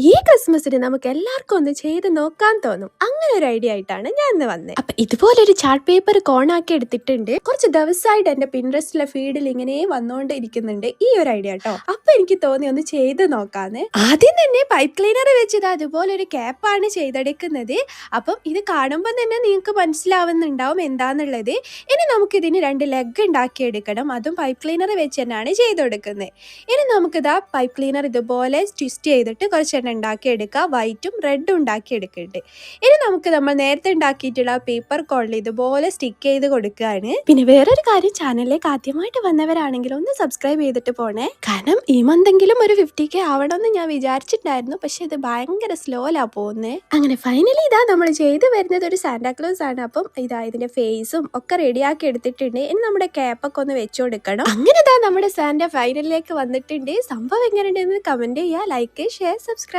ഈ ക്രിസ്മസിന് നമുക്ക് എല്ലാവർക്കും ഒന്ന് ചെയ്ത് നോക്കാൻ തോന്നും. അങ്ങനെ ഒരു ഐഡിയ ആയിട്ടാണ് ഞാൻ ഇന്ന് വന്നത്. അപ്പൊ ഇതുപോലൊരു ചാർട്ട് പേപ്പർ കോണാക്കി എടുത്തിട്ടുണ്ട്. കുറച്ച് ദിവസമായിട്ട് എന്റെ പിൻട്രസ്റ്റിലെ ഫീഡിൽ ഇങ്ങനെ വന്നുകൊണ്ടിരിക്കുന്നുണ്ട് ഈ ഒരു ഐഡിയ കേട്ടോ. അപ്പൊ എനിക്ക് തോന്നി ഒന്ന് ചെയ്ത് നോക്കാന്ന്. ആദ്യം തന്നെ പൈപ്പ് ക്ലീനർ വെച്ചത് അതുപോലൊരു ക്യാപ്പാണ് ചെയ്തെടുക്കുന്നത്. അപ്പം ഇത് കാണുമ്പോൾ തന്നെ നിങ്ങൾക്ക് മനസ്സിലാവുന്നുണ്ടാവും എന്താന്നുള്ളത്. ഇനി നമുക്കിതിന് 2 ലെഗ് ഉണ്ടാക്കിയെടുക്കണം. അതും പൈപ്പ് ക്ലീനർ വെച്ച് തന്നെയാണ് ചെയ്തെടുക്കുന്നത്. ഇനി നമുക്കിതാ പൈപ്പ് ക്ലീനർ ഇതുപോലെ ട്വിസ്റ്റ് ചെയ്തിട്ട് കുറച്ച് ഉണ്ടാക്കിയെടുക്കുക. വൈറ്റും റെഡും ഉണ്ടാക്കിയെടുക്കുന്നുണ്ട്. ഇനി നമുക്ക് നമ്മൾ നേരത്തെ ഉണ്ടാക്കിയിട്ടുള്ള പേപ്പർ കോണിൽ ഇതുപോലെ സ്റ്റിക്ക് ചെയ്ത് കൊടുക്കുകയാണ്. പിന്നെ വേറൊരു കാര്യം, ചാനലിലേക്ക് ആദ്യമായിട്ട് വന്നവരാണെങ്കിൽ ഒന്ന് സബ്സ്ക്രൈബ് ചെയ്തിട്ട് പോണേ. കാരണം ഈ മന്തെങ്കിലും ഒരു 50K ആവണമെന്ന് ഞാൻ വിചാരിച്ചിട്ടുണ്ടായിരുന്നു. പക്ഷെ ഇത് ഭയങ്കര സ്ലോലാ പോകുന്നത്. അങ്ങനെ ഫൈനലി ഇതാ നമ്മൾ ചെയ്ത് വരുന്നത് ഒരു സാന്റാക്ലോസ് ആണ്. അപ്പം ഇതാ ഇതിന്റെ ഫേസും ഒക്കെ റെഡിയാക്കി എടുത്തിട്ടുണ്ട്. ഇനി നമ്മുടെ ക്യാപ്പൊക്കെ ഒന്ന് വെച്ചു കൊടുക്കണം. അങ്ങനെ ഇതാ നമ്മുടെ സാന്റ ഫൈനലിലേക്ക് വന്നിട്ടുണ്ട്. സംഭവം എങ്ങനെയുണ്ടെന്ന് കമന്റ് ചെയ്യുക, ലൈക്ക്, ഷെയർ, സബ്സ്ക്രൈബ്.